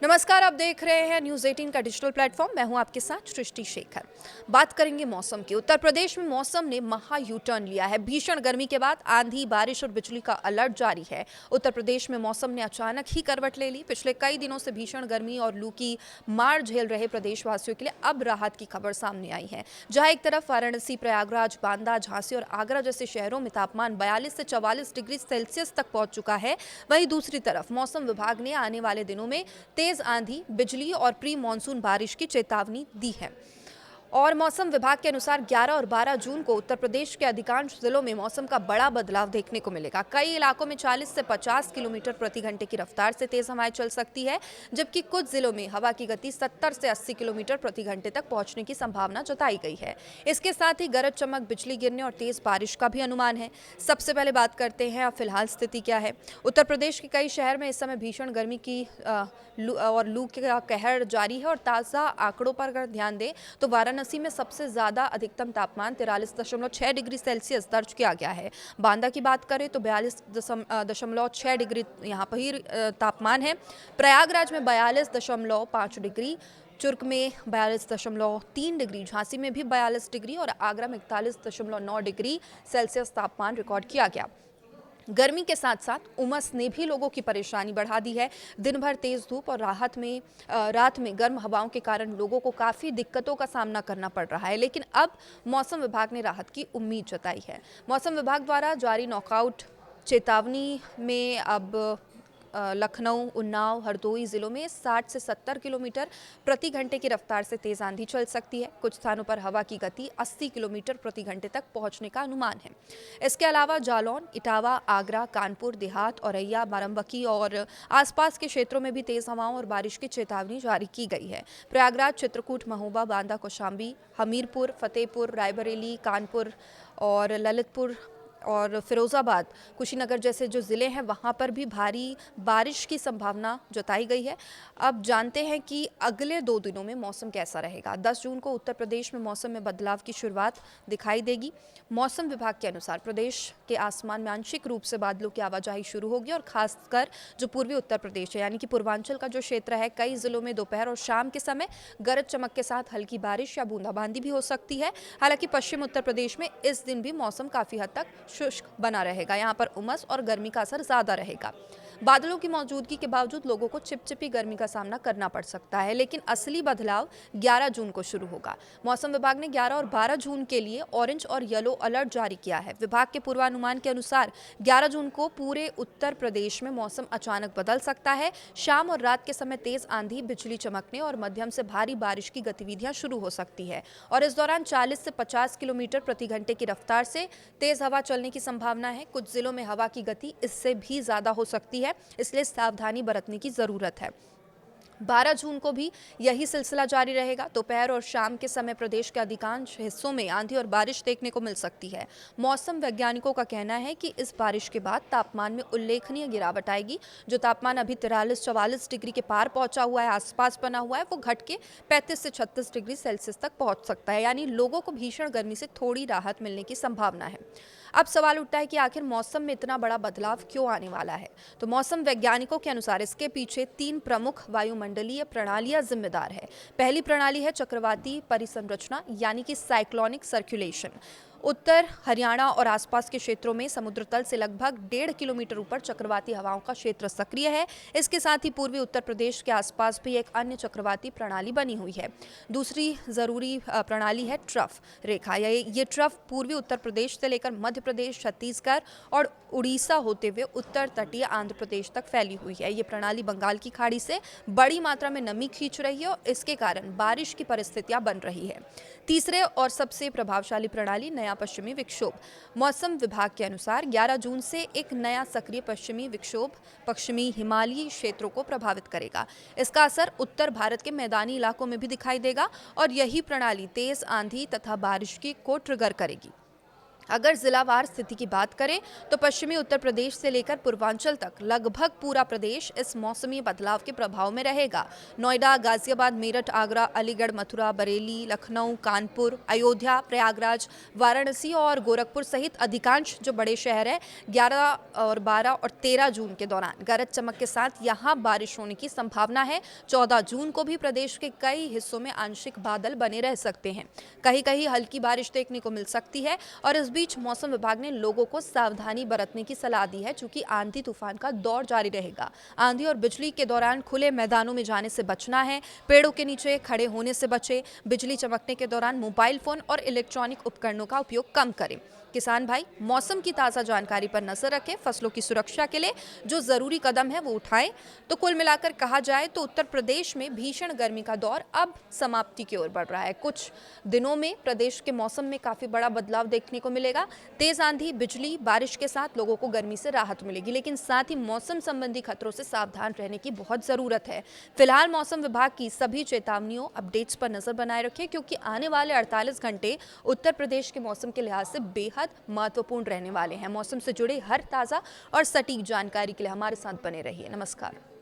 नमस्कार, आप देख रहे हैं न्यूज़ 18 का डिजिटल प्लेटफॉर्म। मैं हूं आपके साथ सृष्टि शेखर। बात करेंगे मौसम की। उत्तर प्रदेश में मौसम ने महा यू टर्न लिया है। भीषण गर्मी के बाद आंधी, बारिश और बिजली का अलर्ट जारी है। उत्तर प्रदेश में मौसम ने अचानक ही करवट ले ली। पिछले कई दिनों से भीषण गर्मी और लू की मार झेल रहे प्रदेशवासियों के लिए अब राहत की खबर सामने आई है। जहां एक तरफ वाराणसी, प्रयागराज, बांदा, झांसी और आगरा जैसे शहरों में तापमान 42 से 44 डिग्री सेल्सियस तक पहुंच चुका है, वहीं दूसरी तरफ मौसम विभाग ने आने वाले दिनों में तेज आंधी, बिजली और प्री मानसून बारिश की चेतावनी दी है। और मौसम विभाग के अनुसार 11 और 12 जून को उत्तर प्रदेश के अधिकांश जिलों में मौसम का बड़ा बदलाव देखने को मिलेगा। कई इलाकों में 40 से 50 किलोमीटर प्रति घंटे की रफ्तार से तेज हवाएं चल सकती है, जबकि कुछ जिलों में हवा की गति 70 से 80 किलोमीटर प्रति घंटे तक पहुंचने की संभावना जताई गई है। इसके साथ ही गरज चमक, बिजली गिरने और तेज बारिश का भी अनुमान है। सबसे पहले बात करते हैं अब फिलहाल स्थिति क्या है। उत्तर प्रदेश के कई शहर में इस समय भीषण गर्मी की लू का कहर जारी है और ताज़ा आंकड़ों पर अगर ध्यान दें तो वाराणसी में सबसे ज़्यादा अधिकतम तापमान 43.6 डिग्री सेल्सियस दर्ज किया गया है। बांदा की बात करें तो 42.6 डिग्री यहाँ पर ही तापमान है। प्रयागराज में 42.5 डिग्री, चुर्क में 42.3 डिग्री, झांसी में भी 42 डिग्री और आगरा में 41.9 डिग्री सेल्सियस तापमान रिकॉर्ड किया गया। गर्मी के साथ साथ उमस ने भी लोगों की परेशानी बढ़ा दी है। दिन भर तेज धूप और रात में गर्म हवाओं के कारण लोगों को काफ़ी दिक्कतों का सामना करना पड़ रहा है, लेकिन अब मौसम विभाग ने राहत की उम्मीद जताई है। मौसम विभाग द्वारा जारी नॉकआउट चेतावनी में अब लखनऊ, उन्नाव, हरदोई जिलों में 60 से 70 किलोमीटर प्रति घंटे की रफ्तार से तेज आंधी चल सकती है। कुछ स्थानों पर हवा की गति 80 किलोमीटर प्रति घंटे तक पहुंचने का अनुमान है। इसके अलावा जालौन, इटावा, आगरा, कानपुर, देहात, औरैया, बाराबंकी और आसपास के क्षेत्रों में भी तेज हवाओं और बारिश की चेतावनी जारी की गई है। प्रयागराज, चित्रकूट, महोबा, बांदा, कौशाम्बी, हमीरपुर, फतेहपुर, रायबरेली, कानपुर और ललितपुर और फिरोजाबाद, कुशीनगर जैसे जो ज़िले हैं वहाँ पर भी भारी बारिश की संभावना जताई गई है। अब जानते हैं कि अगले 2 दिनों में मौसम कैसा रहेगा। 10 जून को उत्तर प्रदेश में मौसम में बदलाव की शुरुआत दिखाई देगी। मौसम विभाग के अनुसार प्रदेश के आसमान में आंशिक रूप से बादलों की आवाजाही शुरू होगी और खासकर जो पूर्वी उत्तर प्रदेश है यानी कि पूर्वांचल का जो क्षेत्र है, कई जिलों में दोपहर और शाम के समय गरज चमक के साथ हल्की बारिश या बूंदाबांदी भी हो सकती है। हालांकि पश्चिम उत्तर प्रदेश में इस दिन भी मौसम काफ़ी हद तक शुष्क बना रहेगा। यहाँ पर उमस और गर्मी का असर ज़्यादा रहेगा। बादलों की मौजूदगी के बावजूद लोगों को चिपचिपी गर्मी का सामना करना पड़ सकता है, लेकिन असली बदलाव 11 जून को शुरू होगा। मौसम विभाग ने 11 और 12 जून के लिए ऑरेंज और येलो अलर्ट जारी किया है। विभाग के पूर्वानुमान के अनुसार 11 जून को पूरे उत्तर प्रदेश में मौसम अचानक बदल सकता है। शाम और रात के समय तेज आंधी, बिजली चमकने और मध्यम से भारी बारिश की गतिविधियां शुरू हो सकती है और इस दौरान 40 से 50 किलोमीटर प्रति घंटे की रफ्तार से तेज हवा चलने की संभावना है। कुछ जिलों में हवा की गति इससे भी ज्यादा हो सकती है, इसलिए सावधानी बरतने की जरूरत है। 12 जून को भी यही सिलसिला जारी रहेगा। दोपहर और शाम के समय प्रदेश के अधिकांश हिस्सों में आंधी और बारिश देखने को मिल सकती है। मौसम वैज्ञानिकों का कहना है कि इस बारिश के बाद तापमान में उल्लेखनीय गिरावट आएगी। जो तापमान अभी 43-44 डिग्री के पार पहुंचा हुआ है, आसपास बना हुआ है, वो घट के 35 से 36 डिग्री सेल्सियस तक पहुंच सकता है, यानी लोगों को भीषण गर्मी से थोड़ी राहत मिलने की संभावना है। अब सवाल उठता है कि आखिर मौसम में इतना बड़ा बदलाव क्यों आने वाला है। तो मौसम वैज्ञानिकों के अनुसार इसके पीछे 3 प्रमुख वायुमंडलीय प्रणालियां जिम्मेदार है। पहली प्रणाली है चक्रवाती परिसंरचना यानी कि साइक्लोनिक सर्कुलेशन। उत्तर हरियाणा और आसपास के क्षेत्रों में समुद्र तल से लगभग 1.5 किलोमीटर ऊपर चक्रवाती हवाओं का क्षेत्र सक्रिय है। इसके साथ ही पूर्वी उत्तर प्रदेश के आसपास भी एक अन्य चक्रवाती प्रणाली बनी हुई है। दूसरी जरूरी प्रणाली है ट्रफ रेखा। ये ट्रफ पूर्वी उत्तर प्रदेश से लेकर मध्य प्रदेश, छत्तीसगढ़ और उड़ीसा होते हुए उत्तर तटीय आंध्र प्रदेश तक फैली हुई है। ये प्रणाली बंगाल की खाड़ी से बड़ी मात्रा में नमी खींच रही है और इसके कारण बारिश की परिस्थितियां बन रही है। तीसरे और सबसे प्रभावशाली प्रणाली नया पश्चिमी विक्षोभ। मौसम विभाग के अनुसार 11 जून से एक नया सक्रिय पश्चिमी विक्षोभ पश्चिमी हिमालयी क्षेत्रों को प्रभावित करेगा। इसका असर उत्तर भारत के मैदानी इलाकों में भी दिखाई देगा और यही प्रणाली तेज आंधी तथा बारिश को ट्रिगर करेगी। अगर जिलावार स्थिति की बात करें तो पश्चिमी उत्तर प्रदेश से लेकर पूर्वांचल तक लगभग पूरा प्रदेश इस मौसमी बदलाव के प्रभाव में रहेगा। नोएडा, गाजियाबाद, मेरठ, आगरा, अलीगढ़, मथुरा, बरेली, लखनऊ, कानपुर, अयोध्या, प्रयागराज, वाराणसी और गोरखपुर सहित अधिकांश जो बड़े शहर हैं 11 और 12 और 13 जून के दौरान गरज चमक के साथ यहाँ बारिश होने की संभावना है। 14 जून को भी प्रदेश के कई हिस्सों में आंशिक बादल बने रह सकते हैं। कहीं कहीं हल्की बारिश देखने को मिल सकती है और इस बीच मौसम विभाग ने लोगों को सावधानी बरतने की सलाह दी है, चूंकि आंधी तूफान का दौर जारी रहेगा। आंधी और बिजली के दौरान खुले मैदानों में जाने से बचना है, पेड़ों के नीचे खड़े होने से बचें, बिजली चमकने के दौरान मोबाइल फोन और इलेक्ट्रॉनिक उपकरणों का उपयोग कम करें। किसान भाई मौसम की ताज़ा जानकारी पर नजर रखें, फसलों की सुरक्षा के लिए जो जरूरी कदम है वो उठाएं। तो कुल मिलाकर कहा जाए तो उत्तर प्रदेश में भीषण गर्मी का दौर अब समाप्ति की ओर बढ़ रहा है। कुछ दिनों में प्रदेश के मौसम में काफी बड़ा बदलाव देखने को मिलेगा। तेज आंधी, बिजली, बारिश के साथ लोगों को गर्मी से राहत मिलेगी, लेकिन साथ ही मौसम संबंधी खतरों से सावधान रहने की बहुत जरूरत है। फिलहाल मौसम विभाग की सभी चेतावनियों, अपडेट्स पर नजर बनाए रखें, क्योंकि आने वाले 48 घंटे उत्तर प्रदेश के मौसम के लिहाज से बेहद महत्वपूर्ण रहने वाले हैं। मौसम से जुड़े हर ताजा और सटीक जानकारी के लिए हमारे साथ बने रहिए। नमस्कार।